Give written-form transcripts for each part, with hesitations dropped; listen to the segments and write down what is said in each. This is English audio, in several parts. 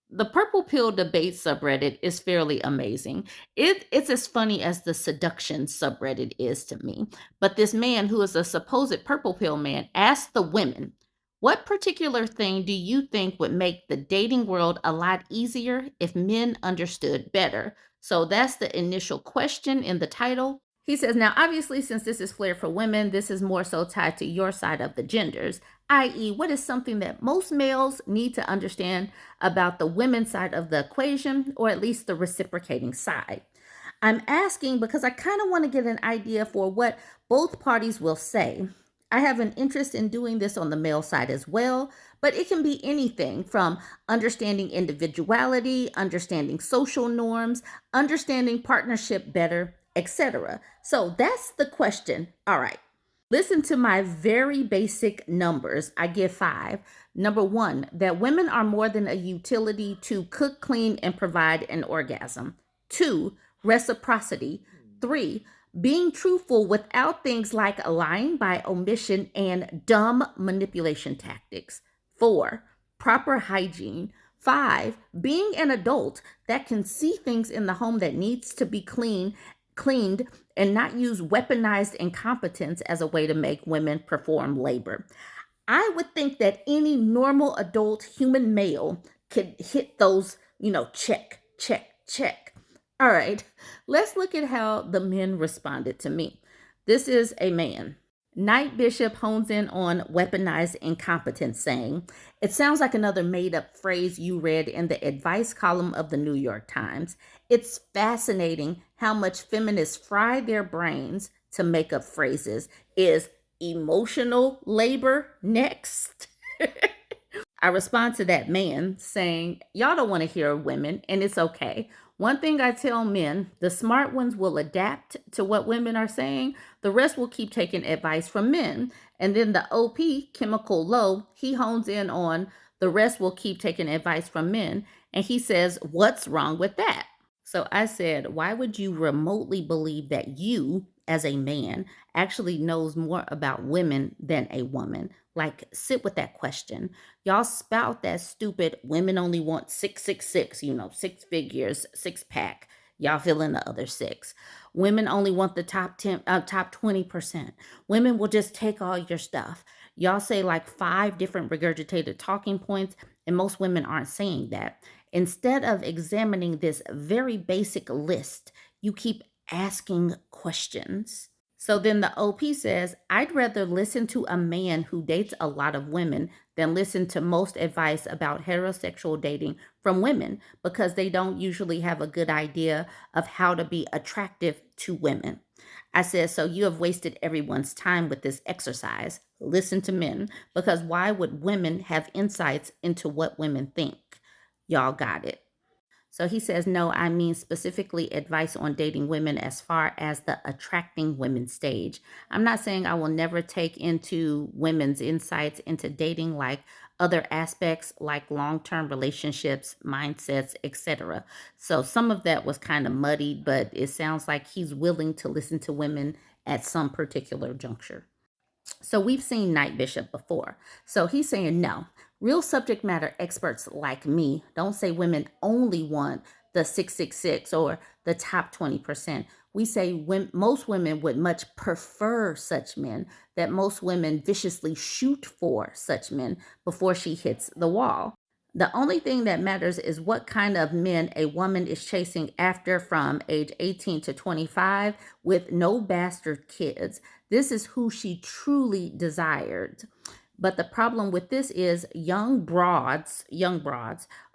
The purple pill debate subreddit is fairly amazing. It's as funny as the seduction subreddit is to me. But this man, who is a supposed purple pill man, asked the women, what particular thing do you think would make the dating world a lot easier if men understood better? So that's the initial question in the title. He says, now, obviously, since this is flair for women, this is more so tied to your side of the genders, i.e., what is something that most males need to understand about the women's side of the equation, or at least the reciprocating side. I'm asking because I kind of want to get an idea for what both parties will say. I have an interest in doing this on the male side as well, but it can be anything from understanding individuality, understanding social norms, understanding partnership better, etc. So that's the question. All right. Listen to my very basic numbers. I give 5. Number 1, that women are more than a utility to cook, clean, and provide an orgasm. 2, reciprocity. 3, being truthful without things like lying by omission and dumb manipulation tactics. 4, proper hygiene. 5, being an adult that can see things in the home that needs to be cleaned and not use weaponized incompetence as a way to make women perform labor. I would think that any normal adult human male could hit those, check, check, check. All right, let's look at how the men responded to me. This is a man. Knight Bishop hones in on weaponized incompetence, saying, it sounds like another made up phrase you read in the advice column of the New York Times. It's fascinating how much feminists fry their brains to make up phrases. Is emotional labor next? I respond to that man saying, y'all don't want to hear women, and it's okay. One thing I tell men, the smart ones will adapt to what women are saying. The rest will keep taking advice from men. And then the OP, Chemical Low, he hones in on the rest will keep taking advice from men. And he says, what's wrong with that? So I said, why would you remotely believe that you, as a man, actually knows more about women than a woman? Like, sit with that question. Y'all spout that stupid women only want 666, 6 figures, 6 pack. Y'all fill in the other 6. Women only want the top 20%. Women will just take all your stuff. Y'all say like 5 different regurgitated talking points, and most women aren't saying that. Instead of examining this very basic list, you keep asking questions. So then the OP says, I'd rather listen to a man who dates a lot of women than listen to most advice about heterosexual dating from women, because they don't usually have a good idea of how to be attractive to women. I said, so you have wasted everyone's time with this exercise. Listen to men, because why would women have insights into what women think? Y'all got it. So he says, no, I mean specifically advice on dating women as far as the attracting women stage. I'm not saying I will never take into women's insights into dating, like other aspects like long-term relationships, mindsets, etc. So some of that was kind of muddied, but it sounds like he's willing to listen to women at some particular juncture. So we've seen Knight Bishop before. So he's saying, no, real subject matter experts like me don't say women only want the 666 or the top 20%. We say most women would much prefer such men, that most women viciously shoot for such men before she hits the wall. The only thing that matters is what kind of men a woman is chasing after from age 18 to 25 with no bastard kids. This is who she truly desired. But the problem with this is young broads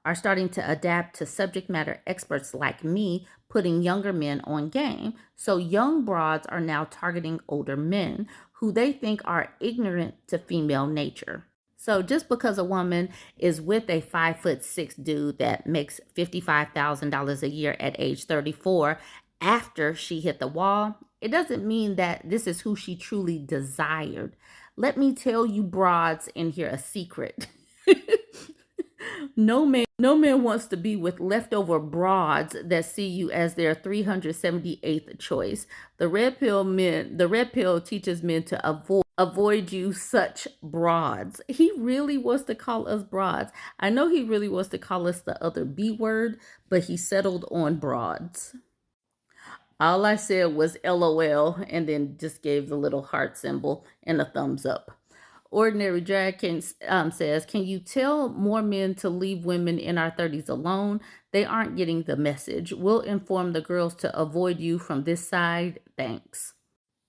are starting to adapt to subject matter experts like me, putting younger men on game. So young broads are now targeting older men who they think are ignorant to female nature. So just because a woman is with a 5'6" dude that makes $55,000 a year at age 34 after she hit the wall, it doesn't mean that this is who she truly desired. Let me tell you broads in here a secret. No man wants to be with leftover broads that see you as their 378th choice. The red pill teaches men to avoid Avoid you such broads. He really wants to call us broads. I know he really wants to call us the other B word, but he settled on broads. All I said was LOL and then just gave the little heart symbol and a thumbs up. Ordinary Drag says, can you tell more men to leave women in our 30s alone? They aren't getting the message. We'll inform the girls to avoid you from this side. Thanks.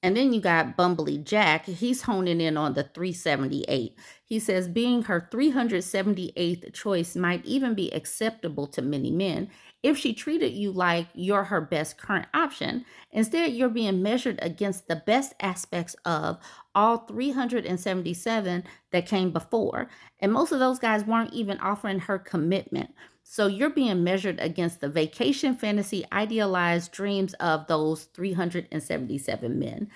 And then you got Bumbly Jack. He's honing in on the 378. He says being her 378th choice might even be acceptable to many men if she treated you like you're her best current option. Instead, you're being measured against the best aspects of all 377 that came before. And most of those guys weren't even offering her commitment. So you're being measured against the vacation fantasy idealized dreams of those 377 men.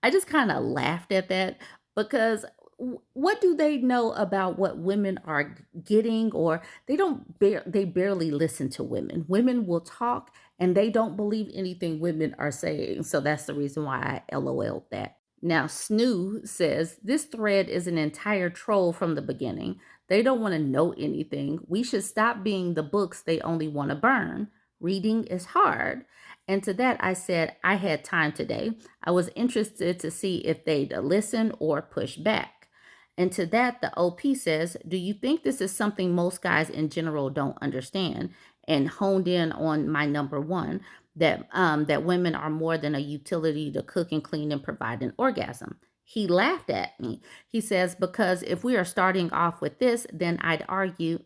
I just kind of laughed at that because what do they know about what women are getting, or they barely listen to women. Women will talk and they don't believe anything women are saying. So that's the reason why I LOL'd that. Now, Snoo says this thread is an entire troll from the beginning. They don't want to know anything. We should stop being the books they only want to burn. Reading is hard. And to that, I said I had time today. I was interested to see if they'd listen or push back. And to that, the OP says, do you think this is something most guys in general don't understand? And honed in on my number one, that women are more than a utility to cook and clean and provide an orgasm. He laughed at me. He says, because if we are starting off with this, then I'd argue,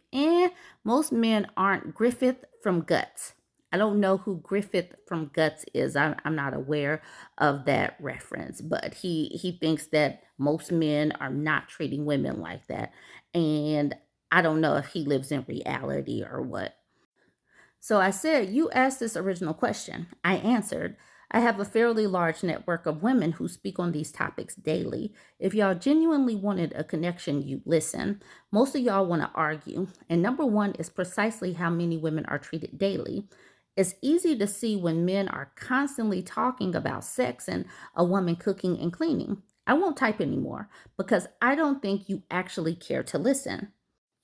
most men aren't Griffith from Guts. I don't know who Griffith from Guts is. I'm not aware of that reference, but he thinks that most men are not treating women like that. And I don't know if he lives in reality or what. So I said, you asked this original question. I answered, I have a fairly large network of women who speak on these topics daily. If y'all genuinely wanted a connection, you'd listen. Most of y'all want to argue. And number one is precisely how many women are treated daily. It's easy to see when men are constantly talking about sex and a woman cooking and cleaning. I won't type anymore because I don't think you actually care to listen.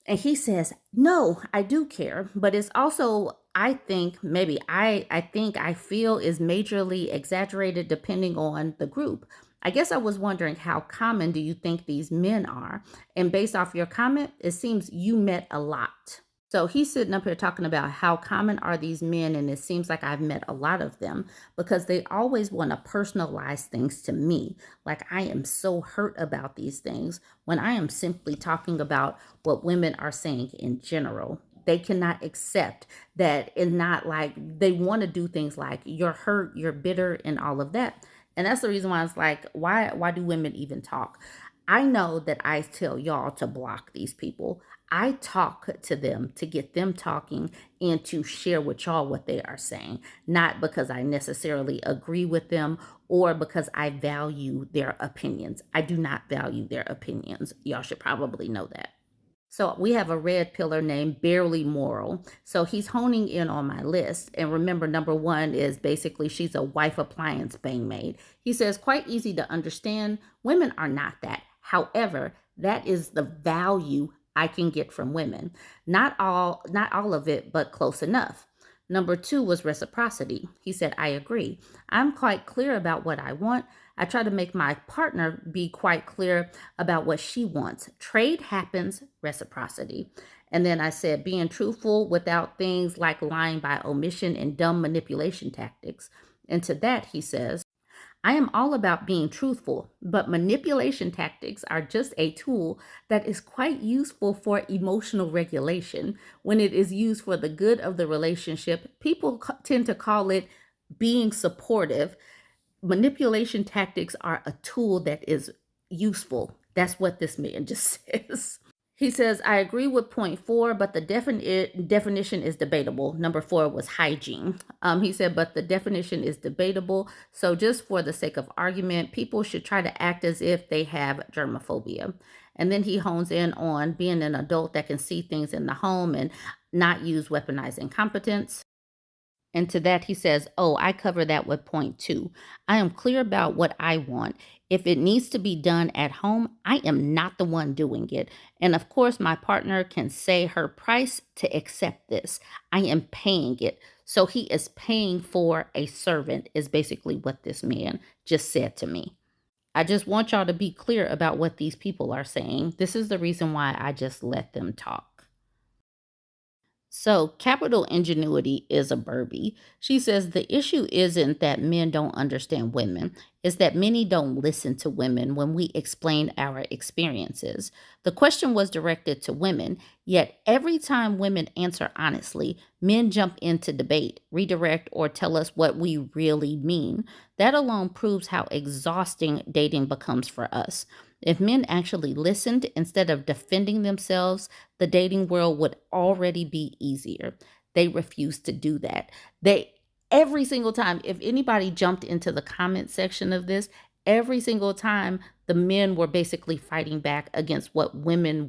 And he says, no, I do care, but it's also, I think, maybe I feel is majorly exaggerated depending on the group. I guess I was wondering how common do you think these men are? And based off your comment, it seems you met a lot. So he's sitting up here talking about how common are these men, and it seems like I've met a lot of them because they always want to personalize things to me. Like I am so hurt about these things when I am simply talking about what women are saying in general. They cannot accept that it's not like they want to do things like you're hurt, you're bitter, and all of that. And that's the reason why it's like, why do women even talk? I know that I tell y'all to block these people. I talk to them to get them talking and to share with y'all what they are saying, not because I necessarily agree with them or because I value their opinions. I do not value their opinions. Y'all should probably know that. So we have a red pillar named Barely Moral. So he's honing in on my list. And remember, number one is basically she's a wife appliance bang maid. He says, quite easy to understand. Women are not that. However, that is the value I can get from women. Not all of it, but close enough. Number two was reciprocity. He said, I agree. I'm quite clear about what I want. I try to make my partner be quite clear about what she wants. Trade happens, reciprocity. And then I said, being truthful without things like lying by omission and dumb manipulation tactics. And to that, he says, I am all about being truthful, but manipulation tactics are just a tool that is quite useful for emotional regulation. When it is used for the good of the relationship, people tend to call it being supportive. Manipulation tactics are a tool that is useful. That's what this man just says. He says, I agree with point four, but the definition is debatable. Number four was hygiene. He said, but the definition is debatable. So just for the sake of argument, people should try to act as if they have germophobia. And then he hones in on being an adult that can see things in the home and not use weaponized incompetence. And to that, he says, "Oh, I cover that with point two. I am clear about what I want. If it needs to be done at home, I am not the one doing it. And of course, my partner can say her price to accept this. I am paying it." So he is paying for a servant, is basically what this man just said to me. I just want y'all to be clear about what these people are saying. This is the reason why I just let them talk. So, capital ingenuity is a Burbie. She says the issue isn't that men don't understand women, it's that many don't listen to women when we explain our experiences. The question was directed to women, yet every time women answer honestly, men jump into debate, redirect, or tell us what we really mean. That alone proves how exhausting dating becomes for us. If men actually listened instead of defending themselves, the dating world would already be easier. They refuse to do that. They Every single time, if anybody jumped into the comment section of this, every single time the men were basically fighting back against what women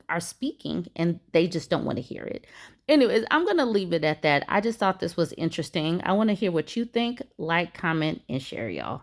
are speaking, and they just don't want to hear it. Anyways, I'm going to leave it at that. I just thought this was interesting. I want to hear what you think. Like, comment, and share, y'all.